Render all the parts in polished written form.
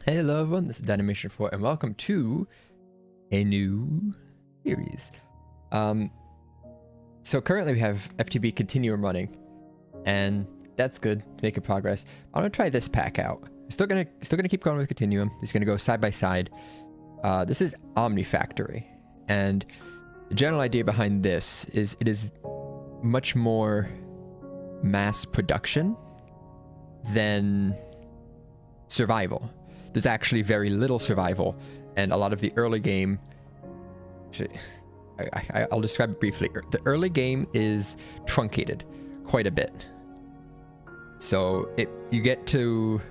Hello everyone, this is Animation 4 and welcome to a new series. So currently we have FTB Continuum running and that's good, making progress. I'm gonna try this pack out. Still gonna keep going with Continuum. It's gonna go side by side. This is Omnifactory, and the general idea behind this is it is much more mass production than survival. There's actually very little survival, and a lot of the early game, I'll describe it briefly. The early game is truncated quite a bit. So you get to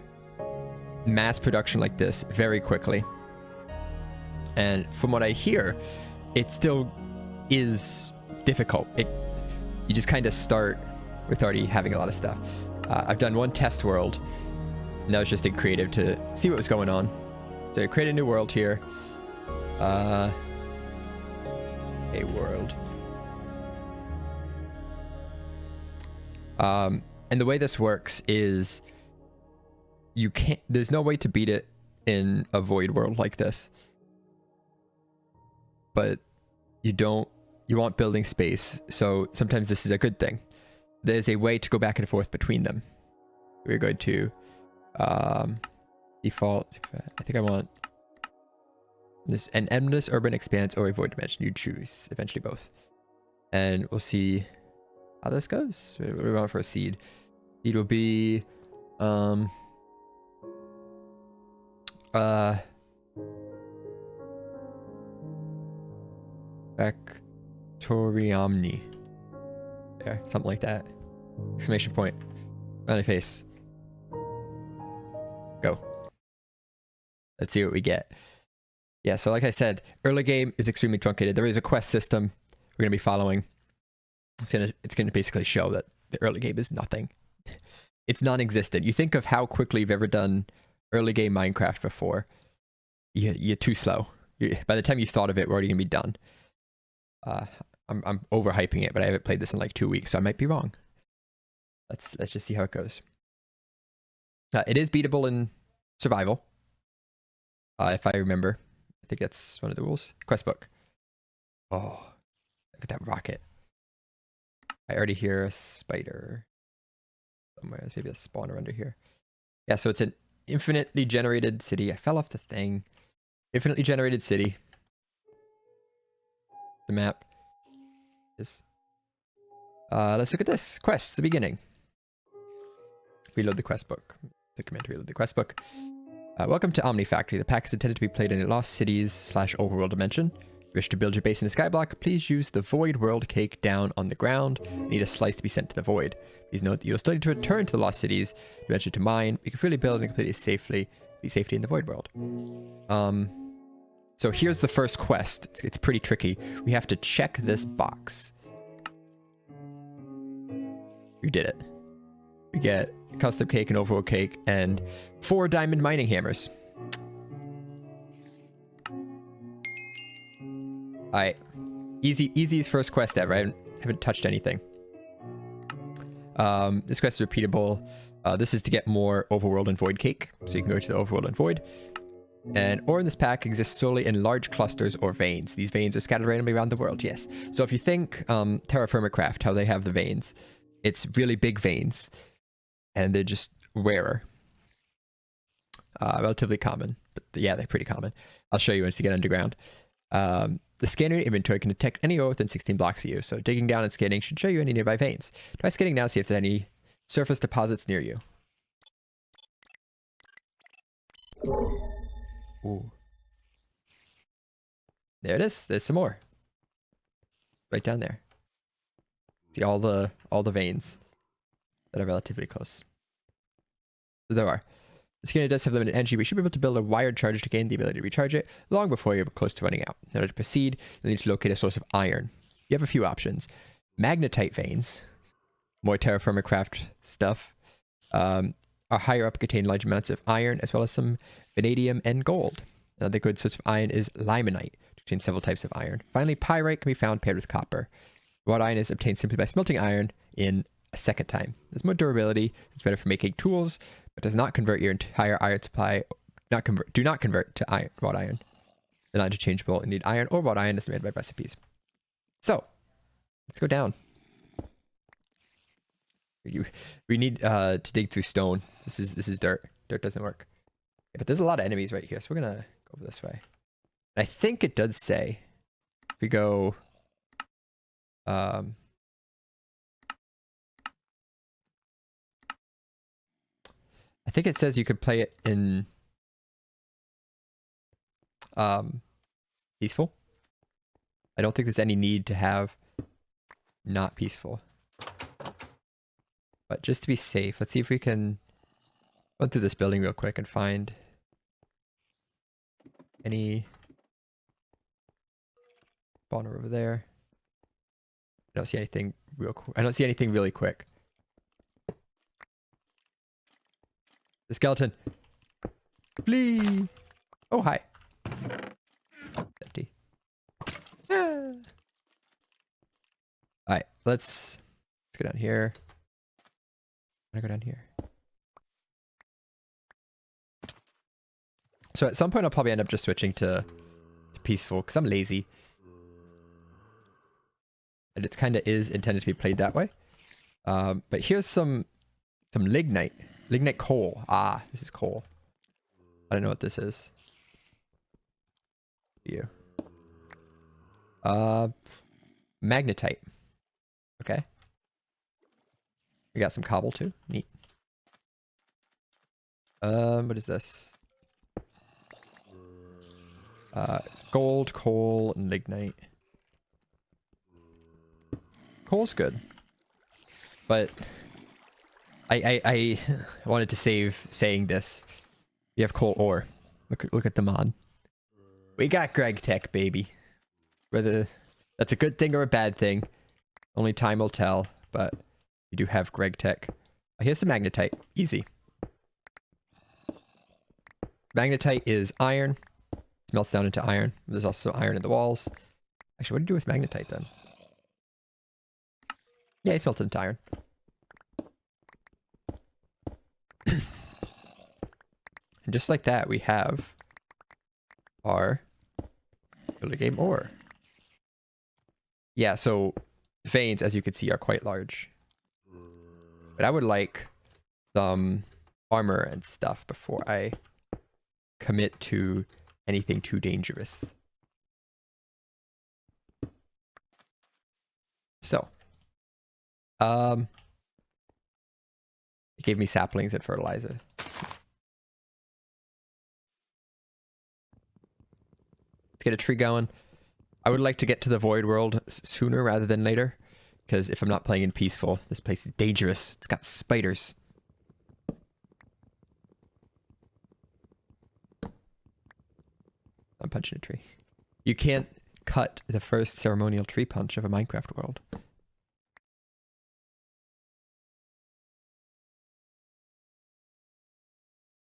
mass production like this very quickly. And from what I hear, it still is difficult. You just kind of start with already having a lot of stuff. I've done one test world, and that was just in creative to see what was going on. So I create a new world here. A world. And the way this works is there's no way to beat it in a void world like this. But you want building space, so sometimes this is a good thing. There's a way to go back and forth between them. We're going to default. I think I want this an endless urban expanse or a void dimension. You choose, eventually both. And we'll see how this goes. What do we want for a seed? Seed will be Omni. There, something like that. Exclamation point. Smiley face. Go. Let's see what we get. Yeah, so like I said, early game is extremely truncated. There is a quest system we're going to be following. It's gonna basically show that the early game is nothing. It's non-existent. You think of how quickly you've ever done early game Minecraft before. You're too slow. By the time you thought of it, we're already going to be done. I'm overhyping it, but I haven't played this in like 2 weeks, so I might be wrong. Let's just see how it goes. It is beatable in survival, if I remember. I think that's one of the rules. Quest book. Oh, look at that rocket. I already hear a spider somewhere. There's maybe a spawner under here. Yeah, so it's an infinitely generated city. I fell off the thing. Infinitely generated city. The map is. Let's look at this quest. The beginning. Reload the quest book. The command to reload the quest book. Welcome to Omnifactory. The pack is intended to be played in a lost cities / overworld dimension. If you wish to build your base in a skyblock, please use the void world cake down on the ground. You need a slice to be sent to the void. Please note that you'll still need to return to the lost cities dimension to mine. You can freely build and completely safely in the void world. So here's the first quest. It's pretty tricky. We have to check this box. We did it. We get custom cake and overworld cake and 4 diamond mining hammers. Alright. Easiest first quest ever. I haven't touched anything. This quest is repeatable. This is to get more overworld and void cake. So you can go to the overworld and void. And ore in this pack exists solely in large clusters or veins. These veins are scattered randomly around the world, yes. So if you think Terra Firma Craft, how they have the veins, it's really big veins. And they're just rarer. Relatively common. But yeah, they're pretty common. I'll show you once you get underground. The scanner inventory can detect any ore within 16 blocks of you. So digging down and scanning should show you any nearby veins. Try scanning now to see if there's any surface deposits near you. Ooh. There it is. There's some more. Right down there. See all the veins that are relatively close. So there are. The scanner does have limited energy, but you should be able to build a wired charger to gain the ability to recharge it long before you're close to running out. In order to proceed, you'll need to locate a source of iron. You have a few options. Magnetite veins, more Terra Firma Craft stuff, are higher up, contain large amounts of iron, as well as some vanadium and gold. Another good source of iron is limonite, which contains several types of iron. Finally, pyrite can be found paired with copper. Raw iron is obtained simply by smelting iron in a second time. There's more durability, it's better for making tools, but does not convert your entire iron supply not convert. Do not convert to iron, wrought iron. They're not interchangeable. You need iron or wrought iron as made by recipes. So let's go down. We need to dig through stone. This is dirt. Dirt doesn't work. Yeah, but there's a lot of enemies right here, so we're gonna go over this way. And I think it does say if we go I think it says you could play it in peaceful. I don't think there's any need to have not peaceful. But just to be safe, let's see if we can run through this building real quick and find any spawner over there. I don't see anything I don't see anything really quick. The skeleton. Flee! Oh, hi. Empty. Ah. Alright, let's go down here. I'm gonna go down here. So at some point I'll probably end up just switching to peaceful because I'm lazy. And it kind of is intended to be played that way. But here's some lignite. Lignite coal. Ah, this is coal. I don't know what this is. You. Magnetite. Okay. We got some cobble too. Neat. What is this? It's gold, coal, and lignite. Coal's good. But I wanted to save saying this. You have coal ore. Look at the mod. We got Greg Tech, baby. Whether that's a good thing or a bad thing, only time will tell. But you do have Greg Tech. Here's some magnetite. Easy. Magnetite is iron. Melts down into iron. There's also iron in the walls. Actually, what do you do with magnetite then? Yeah, it's melted into iron. And just like that, we have our early game ore. Yeah, so veins, as you can see, are quite large. But I would like some armor and stuff before I commit to anything too dangerous. So, it gave me saplings and fertilizer. Let's get a tree going. I would like to get to the void world sooner rather than later, because if I'm not playing in peaceful, this place is dangerous. It's got spiders. I'm punching a tree. You can't cut the first ceremonial tree punch of a Minecraft world.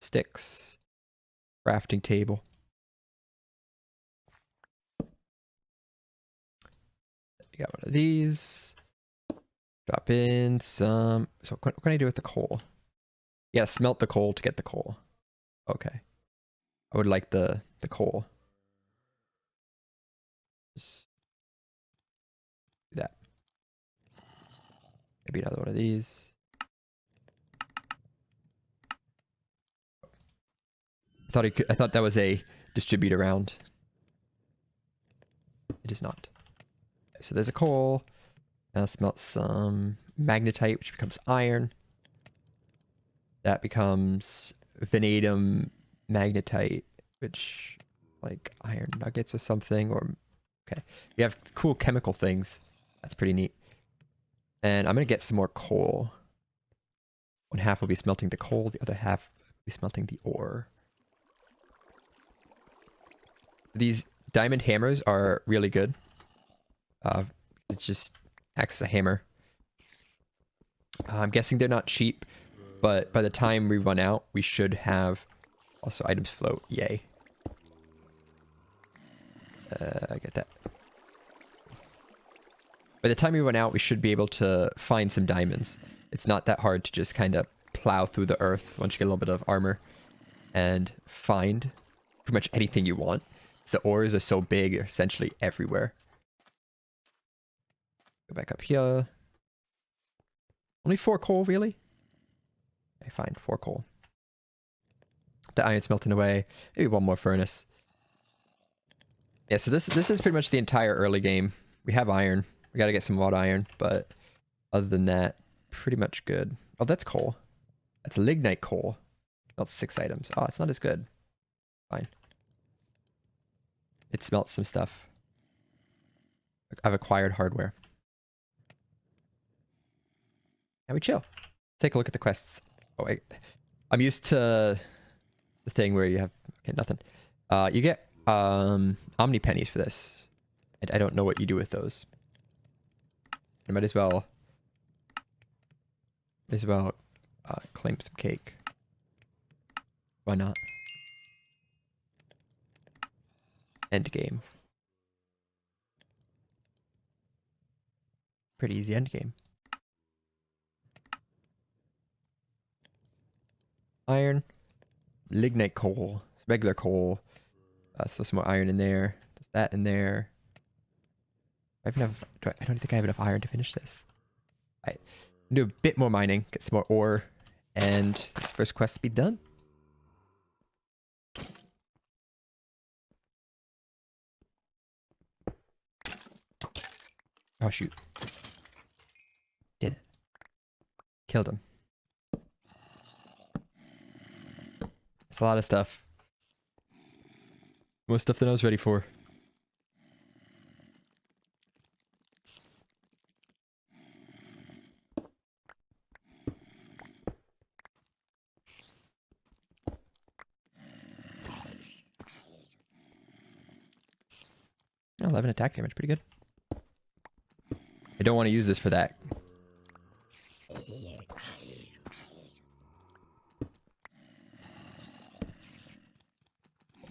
Sticks. Crafting table. You got one of these. Drop in some. So what can I do with the coal? Yeah, smelt the coal to get the coal. Okay. I would like the coal. Just do that. Maybe another one of these. I thought that was a distribute around. It is not. Okay, so there's a coal. Now smelt some magnetite, which becomes iron. That becomes vanadium magnetite, which like iron nuggets or something. Or okay, we have cool chemical things. That's pretty neat. And I'm gonna get some more coal. One half will be smelting the coal. The other half will be smelting the ore. These diamond hammers are really good. It just acts as a hammer. I'm guessing they're not cheap, but by the time we run out, we should have also items float. Yay. I get that. By the time we run out, we should be able to find some diamonds. It's not that hard to just kind of plow through the earth once you get a little bit of armor. and find pretty much anything you want. The ores are so big, they're essentially everywhere. Go back up here. Only 4 coal, really? Okay, fine, 4 coal. The iron's melting away. Maybe 1 more furnace. Yeah, so this is pretty much the entire early game. We have iron. We gotta get some wrought iron, but other than that, pretty much good. Oh, that's coal. That's lignite coal. That's 6 items. Oh, it's not as good. Fine. It smelts some stuff. I've acquired hardware. And we chill. Take a look at the quests. Oh, wait. I'm used to the thing where you have... Okay, nothing. You get Omni pennies for this. I don't know what you do with those. I might as well... claim some cake. Why not? Endgame. Pretty easy endgame. Iron. Lignite coal. Regular coal. So some more iron in there. There's that in there. I don't think I have enough iron to finish this. I do a bit more mining, get some more ore, and this first quest be done. Oh shoot. Did it. Killed him. That's a lot of stuff. More stuff than I was ready for. Oh, 11 attack damage, pretty good. I don't want to use this for that.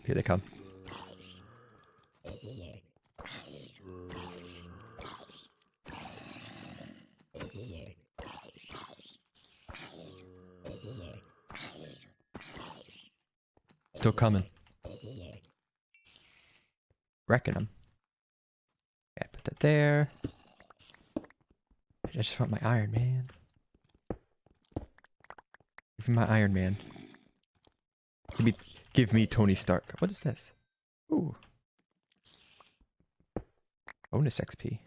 Here they come. Still coming. Wrecking them. Okay, put that there. I just want my Iron Man. Give me my Iron Man. Give me Tony Stark. What is this? Ooh. Bonus XP.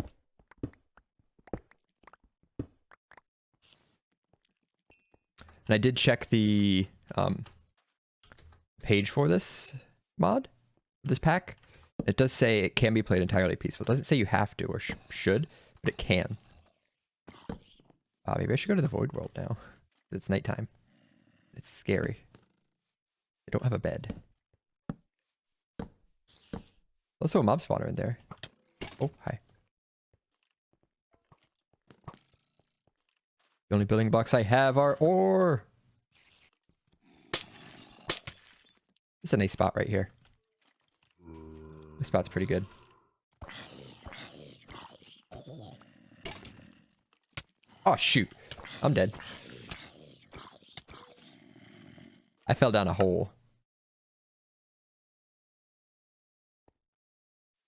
And I did check the page for this mod, this pack. It does say it can be played entirely peaceful. It doesn't say you have to or should, but it can. Maybe I should go to the Void World now. It's nighttime. It's scary. They don't have a bed. Let's throw a mob spawner in there. Oh, hi. The only building blocks I have are ore. This is a nice spot right here. This spot's pretty good. Oh, shoot. I'm dead. I fell down a hole.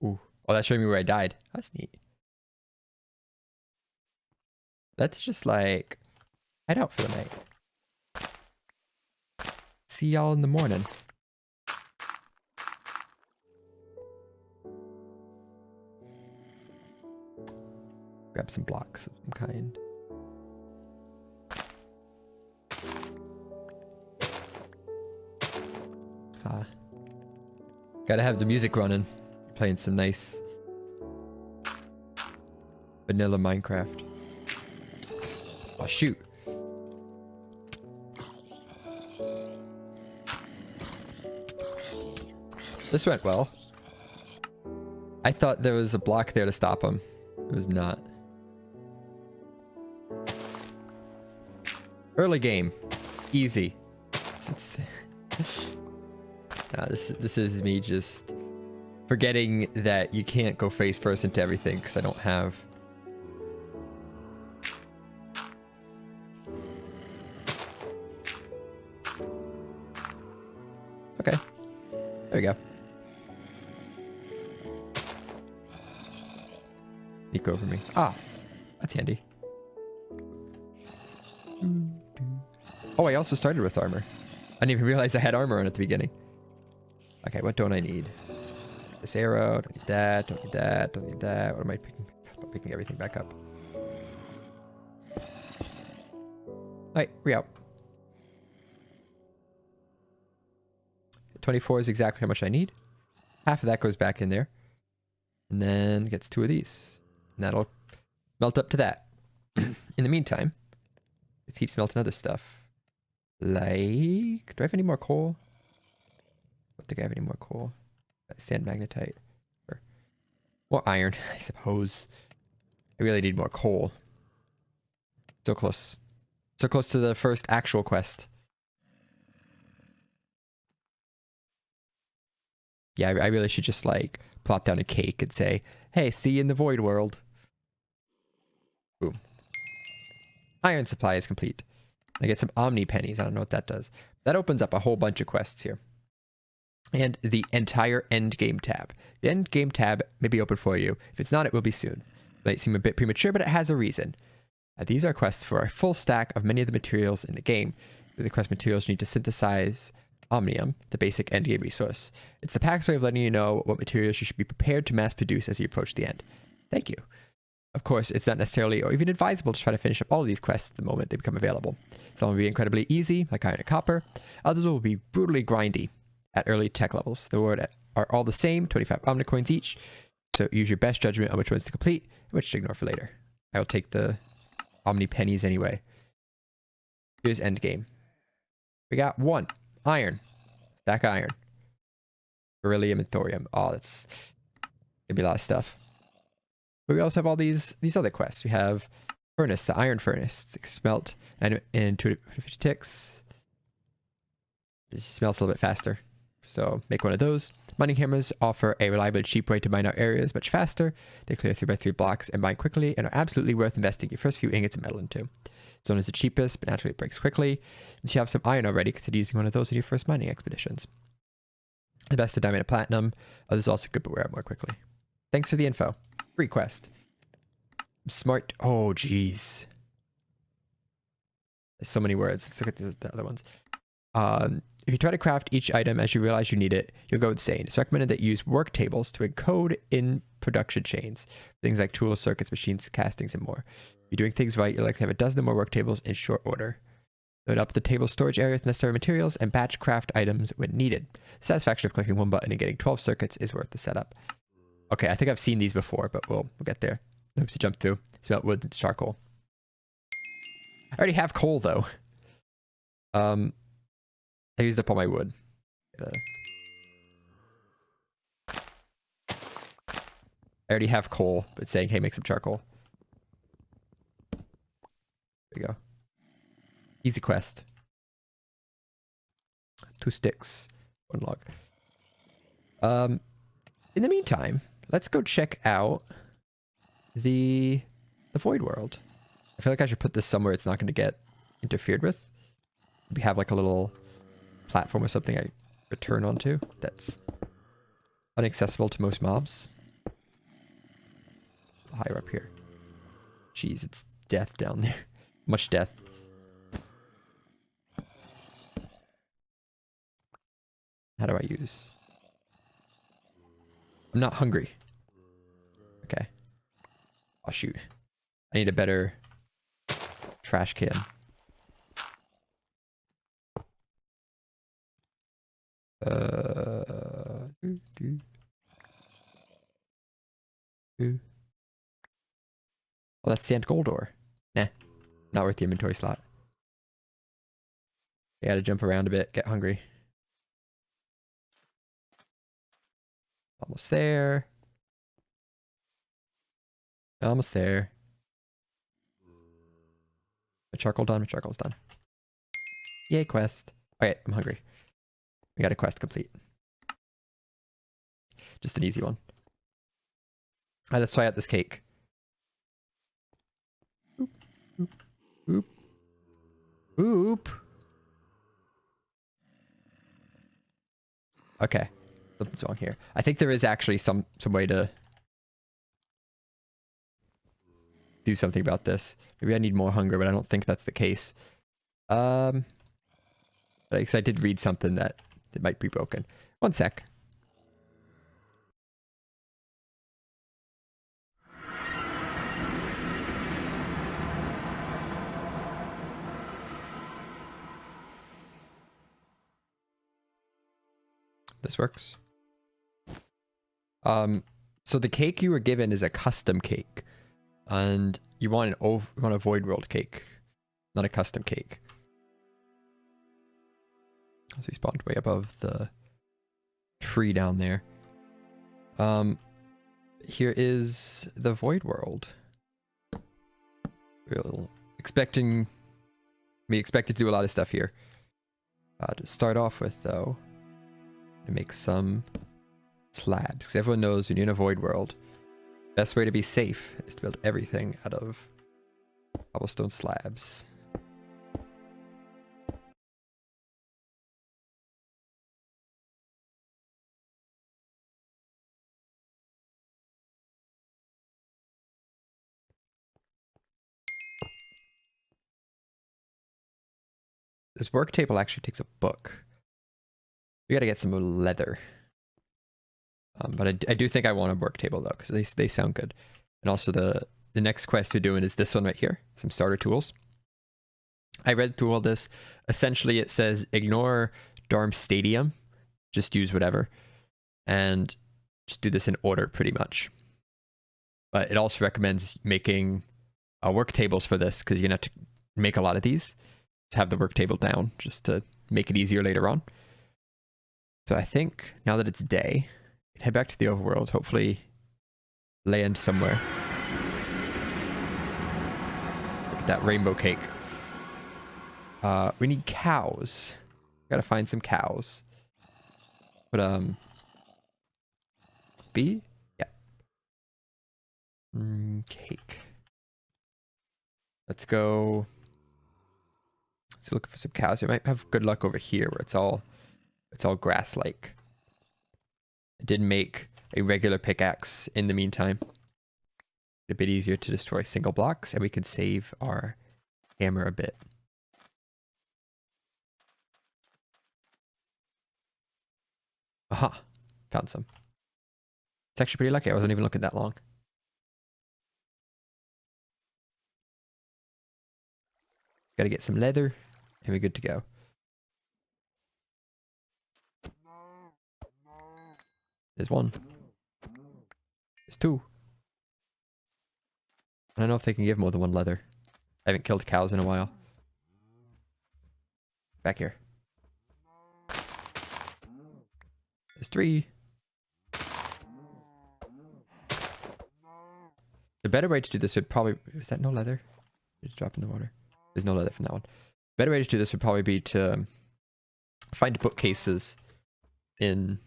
Ooh. Oh, that's showing me where I died. That's neat. Let's just, like, head out for the night. See y'all in the morning. Grab some blocks of some kind. Gotta have the music running. Playing some nice vanilla Minecraft. Oh shoot. This went well. I thought there was a block there to stop him. It was not. Early game. Easy. This is me just forgetting that you can't go face first into everything because I don't have... Okay. There we go. Sneak over me. Ah, that's handy. Oh, I also started with armor. I didn't even realize I had armor on at the beginning. Okay, what don't I need? This arrow, don't need that, don't need that, don't need that. What am I picking? I'm picking everything back up. Alright, we out. 24 is exactly how much I need. Half of that goes back in there. And then gets 2 of these. And that'll melt up to that. In the meantime, let's keep smelting other stuff. Like, do I have any more coal? I don't think I have any more coal. Sand magnetite. Or more iron, I suppose. I really need more coal. So close. So close to the first actual quest. Yeah, I really should just like plop down a cake and say, hey, see you in the void world. Boom. Iron supply is complete. I get some Omni pennies. I don't know what that does. That opens up a whole bunch of quests here. And the entire Endgame tab. The Endgame tab may be open for you. If it's not, it will be soon. It might seem a bit premature, but it has a reason. These are quests for a full stack of many of the materials in the game. The quest materials need to synthesize Omnium, the basic endgame resource. It's the pack's way of letting you know what materials you should be prepared to mass produce as you approach the end. Thank you. Of course, it's not necessarily or even advisable to try to finish up all of these quests the moment they become available. Some will be incredibly easy, like iron and copper. Others will be brutally grindy at early tech levels. The reward are all the same, 25 Omnicoins each. So use your best judgment on which ones to complete and which to ignore for later. I will take the Omni pennies anyway. Here's Endgame. We got 1 iron. Stack iron. Beryllium and thorium. Oh, that's gonna be a lot of stuff. But we also have all these other quests. We have furnace, the iron furnace, smelt and 250 ticks. It smelts a little bit faster. So make one of those. Mining hammers offer a reliable and cheap way to mine out areas much faster. They clear 3x3 blocks and mine quickly and are absolutely worth investing your first few ingots of metal into. This one is the cheapest, but naturally it breaks quickly. Since you have some iron already, consider using one of those in your first mining expeditions. The best of diamond and platinum. Others also good, but wear out more quickly. Thanks for the info. Free quest. Smart. Oh, jeez. There's so many words. Let's look at the other ones. If you try to craft each item as you realize you need it, you'll go insane. It's recommended that you use work tables to encode in production chains. Things like tools, circuits, machines, castings, and more. If you're doing things right, you'll likely have a dozen or more work tables in short order. Load up the table storage area with necessary materials and batch craft items when needed. The satisfaction of clicking one button and getting 12 circuits is worth the setup. Okay, I think I've seen these before, but we'll get there. Oops, to jump through. Smelt wood and charcoal. I already have coal though. I used up all my wood. I already have coal, but it's saying, hey, make some charcoal. There we go. Easy quest. 2 sticks, 1 log. In the meantime, let's go check out the void world. I feel like I should put this somewhere it's not going to get interfered with. We have like a little platform or something I return onto that's inaccessible to most mobs. Higher up here. Jeez, it's death down there. Much death. How do I use? I'm not hungry. Okay. Oh shoot. I need a better trash can. Oh, that's sand gold ore. Nah. Not worth the inventory slot. I gotta jump around a bit, get hungry. Almost there. Almost there. My charcoal done? My charcoal's done. Yay, quest. Okay, I'm hungry. We got a quest complete. Just an easy one. Alright, let's try out this cake. Oop. Oop. Oop. Oop. Okay. Something's wrong here. I think there is actually some way to do something about this. Maybe I need more hunger, but I don't think that's the case. Because I did read something that it might be broken. One sec. This works. So the cake you were given is a custom cake, and you want a void world cake, not a custom cake. So we spawned way above the tree down there. Here is the void world. We expect to do a lot of stuff here. To start off with, though, to make some slabs, because everyone knows when you're in a void world, best way to be safe is to build everything out of cobblestone slabs. This work table actually takes a book. We gotta get some leather. But I do think I want a work table though, because they sound good. And also the next quest we're doing is this one right here, some starter tools. I read through all this. Essentially, it says ignore Dorm Stadium, just use whatever, and just do this in order pretty much. But it also recommends making work tables for this, because you're gonna have to make a lot of these to have the work table down, just to make it easier later on. So I think now that it's day, head back to the overworld, hopefully land somewhere. Look at that rainbow cake. We need cows. Gotta find some cows. But B? Yeah. Cake. Let's go. Let's look for some cows. We might have good luck over here where it's all grass-like. I did make a regular pickaxe in the meantime. A bit easier to destroy single blocks, and we can save our hammer a bit. Aha! Found some. It's actually pretty lucky. I wasn't even looking that long. Gotta get some leather, and we're good to go. There's one. There's two. I don't know if they can give more than one leather. I haven't killed cows in a while. Back here. There's three. The better way to do this would probably... Is that no leather? Just drop in the water. There's no leather from that one. The better way to do this would probably be to find bookcases in...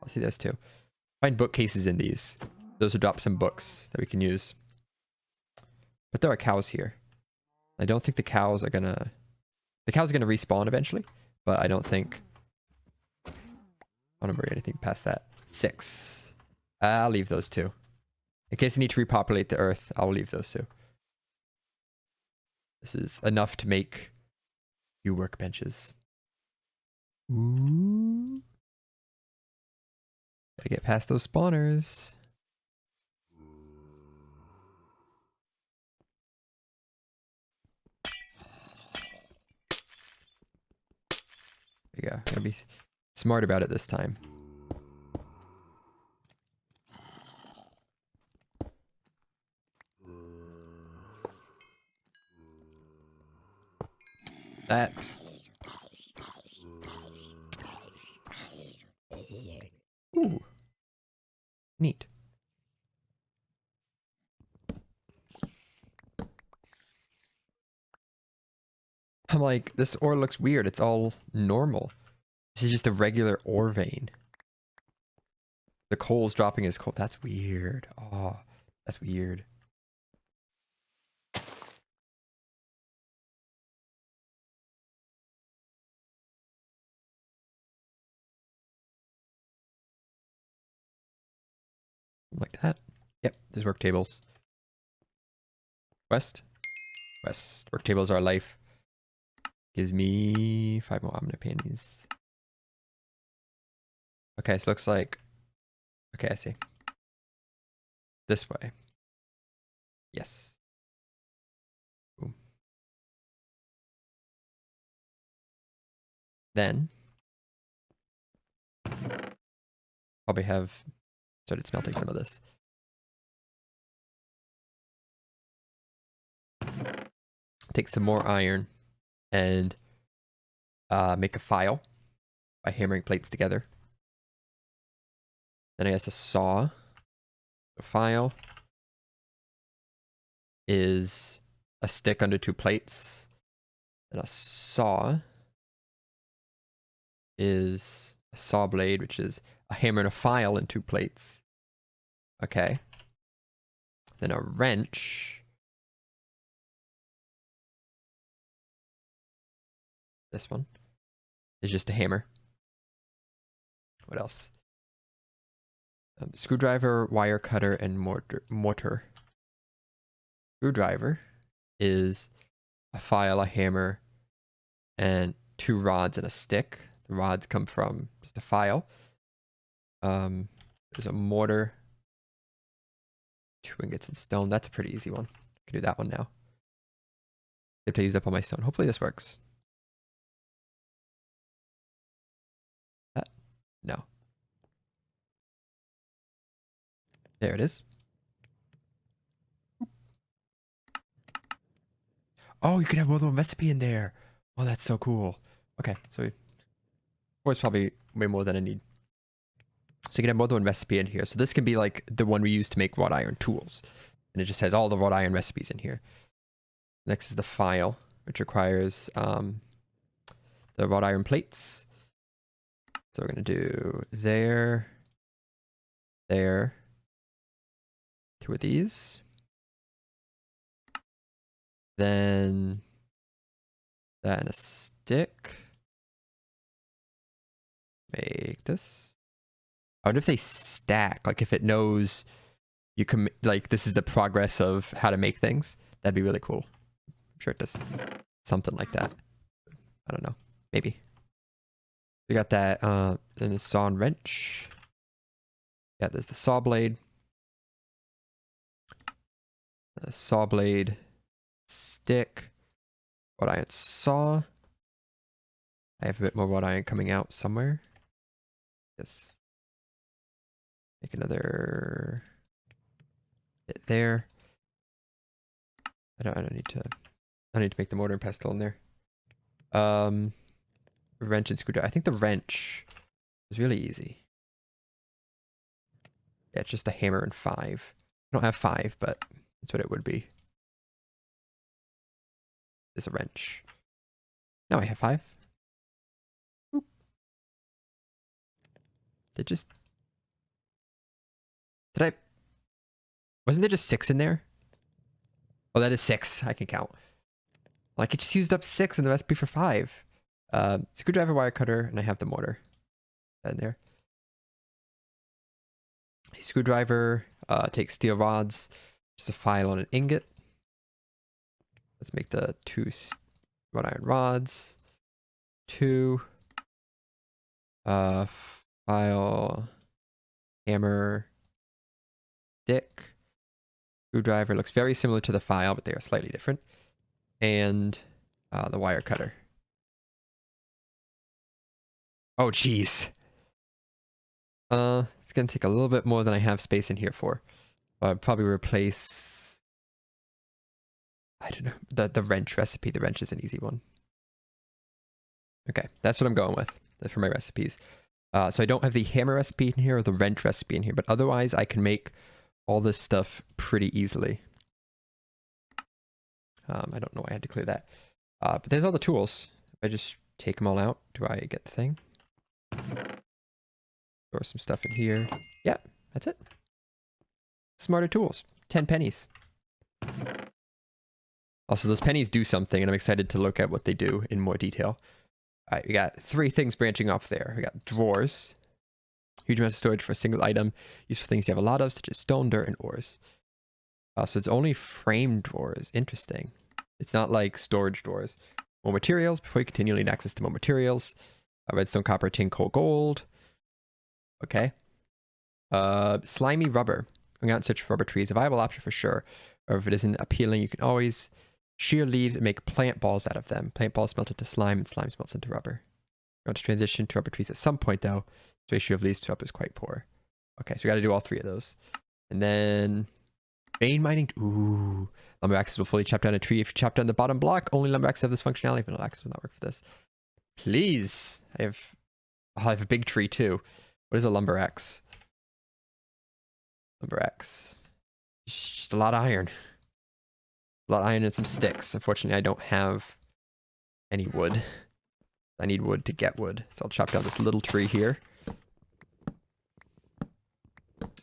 I'll see those too. Find bookcases in these. Those would drop some books that we can use. But there are cows here. I don't think the cows are gonna... The cows are gonna respawn eventually, but I don't think... I don't worry anything past that. 6. I'll leave those two. In case I need to repopulate the earth, I'll leave those two. This is enough to make few workbenches. Ooh. Gotta get past those spawners. There you go. Gotta be smart about it this time. That. Ooh. Neat. I'm like, this ore looks weird. It's all normal. This is just a regular ore vein. The coal's dropping his coal. That's weird. Oh, that's weird. like that. Yep, there's work tables. West. Work tables are life. Gives me 5 more omnipennies. Okay, so looks like... Okay, I see. This way. Yes. Boom. Then... probably have started smelting some of this. Take some more iron and make a file by hammering plates together. Then I guess a saw. The file is a stick under 2 plates. And a saw is a saw blade, which is a hammer and a file and 2 plates. Okay. Then a wrench. This one is just a hammer. What else? Screwdriver, wire cutter, and mortar. Screwdriver is a file, a hammer, and 2 rods and a stick. The rods come from just a file. There's a mortar, 2 ingots and stone. That's a pretty easy one. I can do that one now. I have to use up all my stone. Hopefully this works. No. There it is. Oh, you could have more than one recipe in there. Oh, that's so cool. Okay, so or it's probably way more than I need. So you can have more than one recipe in here. So this can be like the one we use to make wrought iron tools. And it just has all the wrought iron recipes in here. Next is the file, which requires the wrought iron plates. So we're going to do there, 2 of these. Then that and a stick. Make this. I wonder if they stack, like if it knows you can, like this is the progress of how to make things. That'd be really cool. I'm sure it does something like that. I don't know. Maybe. We got that, then the saw and wrench. Yeah, there's the saw blade. The saw blade, stick, wrought iron saw. I have a bit more wrought iron coming out somewhere. Yes. Make another bit there. I don't need to make the mortar and pestle in there. Wrench and screwdriver. I think the wrench is really easy. Yeah, it's just a hammer and 5. I don't have 5, but that's what it would be. There's a wrench. Now I have 5. Oop. Did I... Wasn't there just 6 in there? Oh, that is 6. I can count. Like, it just used up 6 in the recipe for 5. Screwdriver, wire cutter, and I have the mortar. In there. A screwdriver, take steel rods, just a file on an ingot. Let's make the 2 wrought iron rods. 2. File, hammer, stick. Screwdriver looks very similar to the file, but they are slightly different. And the wire cutter. Oh, jeez. It's going to take a little bit more than I have space in here for. I'd probably replace... I don't know. The wrench recipe. The wrench is an easy one. Okay, that's what I'm going with for my recipes. So I don't have the hammer recipe in here or the wrench recipe in here, but otherwise I can make all this stuff pretty easily. I don't know why I had to clear that. But there's all the tools. If I just take them all out, do I get the thing? Throw some stuff in here. Yeah, that's it. Smarter tools. 10 pennies. Also, those pennies do something, and I'm excited to look at what they do in more detail. All right, we got 3 things branching off there. We got drawers. Huge amount of storage for a single item. Used for things you have a lot of, such as stone, dirt, and ores. So it's only frame drawers. Interesting. It's not like storage drawers. More materials. Before you continue, need access to more materials. Redstone, copper, tin, coal, gold. Okay. Slimy rubber. Going out and search for rubber trees. A viable option for sure. Or if it isn't appealing, you can always shear leaves and make plant balls out of them. Plant balls melt into slime, and slime melts into rubber. You want to transition to rubber trees at some point, though. The ratio of leaves to rubber is quite poor. Okay, so we got to do all 3 of those. And then vein mining. Ooh. Lumber axes will fully chop down a tree if you chop down the bottom block. Only lumber axes have this functionality. Vanilla axes will not work for this. Please. I have a big tree too. What is a lumber axe? Lumber axe. Just a lot of iron. A lot of iron and some sticks. Unfortunately, I don't have any wood. I need wood to get wood. So I'll chop down this little tree here.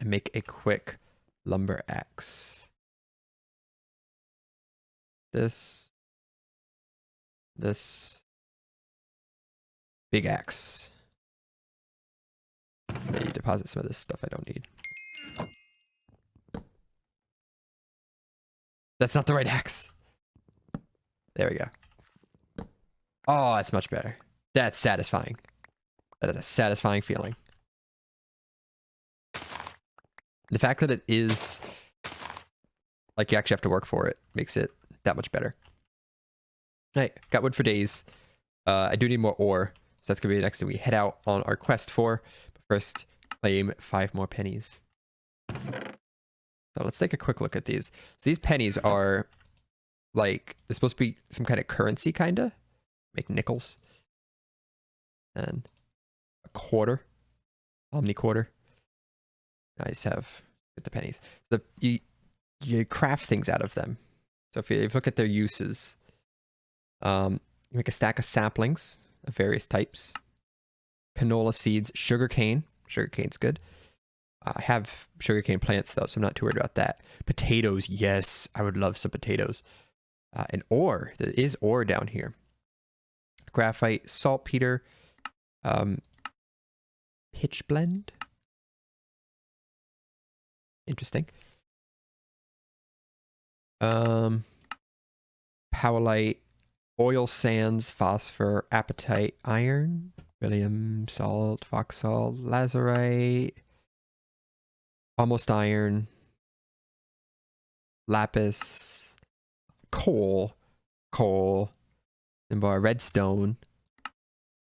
And make a quick lumber axe. This big axe. Maybe deposit some of this stuff I don't need. That's not the right axe. There we go. Oh, that's much better. That's satisfying. That is a satisfying feeling. The fact that it is like you actually have to work for it makes it that much better. Alright, got wood for days. I do need more ore, so that's gonna be the next thing we head out on our quest for. But first, claim 5 more pennies. So let's take a quick look at these. So these pennies are like, they're supposed to be some kind of currency, kinda. Make nickels. And a quarter. Omni quarter. I just have the pennies. You craft things out of them. So if you look at their uses, you make a stack of saplings of various types. Canola seeds, sugarcane. Sugarcane's good. I have sugarcane plants though, so I'm not too worried about that. Potatoes, yes, I would love some potatoes. And ore, there is ore down here. Graphite, saltpeter, pitch blend. Interesting. Powellite, oil sands, phosphor, apatite, iron, beryllium, salt, fox salt, lazurite, almost iron, lapis, coal, and redstone,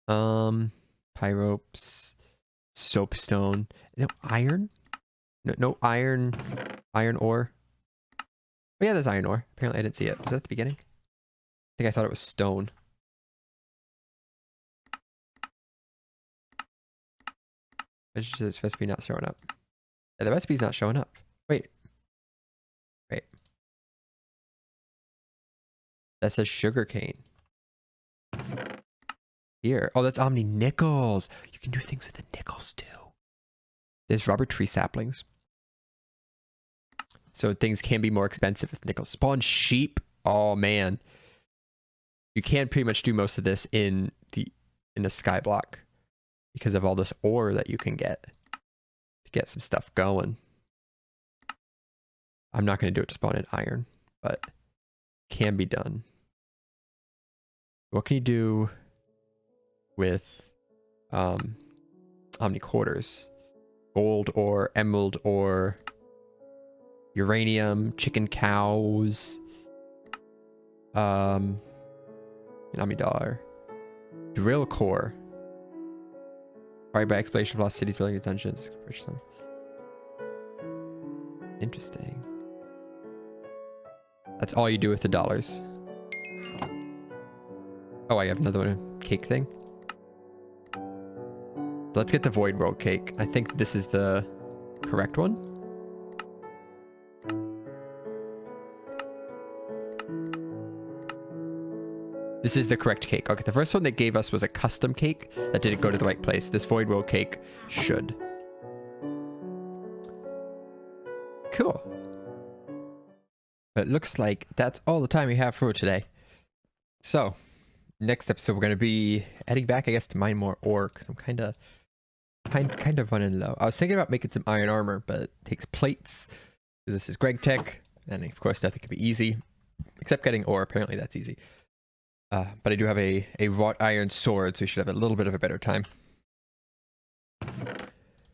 pyropes, soapstone, no iron, no iron ore. Oh yeah, there's iron ore. Apparently I didn't see it. Was that at the beginning? I think I thought it was stone. It's just this recipe not showing up. Yeah, the recipe's not showing up. Wait. That says sugarcane. Here. Oh, that's Omni nickels. You can do things with the nickels too. There's rubber tree saplings. So things can be more expensive if nickels spawn. Sheep. Oh man. You can pretty much do most of this in the sky block because of all this ore that you can get to get some stuff going. I'm not going to do it to spawn in iron, but can be done. What can you do with Omni quarters? Gold ore, emerald ore, uranium, chicken cows, Omni dollar, drill core. Acquired by exploration of lost cities, building dungeons. Interesting. That's all you do with the dollars. Oh, I have another one. Cake thing. Let's get the Void World cake. I think this is the correct one. This is the correct cake. Okay, the first one they gave us was a custom cake that didn't go to the right place. This Void World cake should. Cool. But it looks like that's all the time we have for today. So, next episode we're going to be heading back, I guess, to mine more ore, because I'm kind of kind of running low. I was thinking about making some iron armor, but it takes plates. This is Greg Tech, and of course nothing could be easy, except getting ore. Apparently that's easy. But I do have a wrought iron sword, so we should have a little bit of a better time.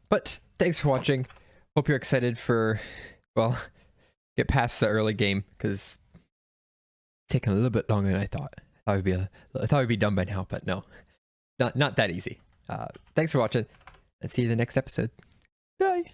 But thanks for watching. Hope you're excited for, well, get past the early game, because it's taking a little bit longer than I thought. I thought it'd be done by now, but no, not that easy. Thanks for watching, and see you in the next episode. Bye.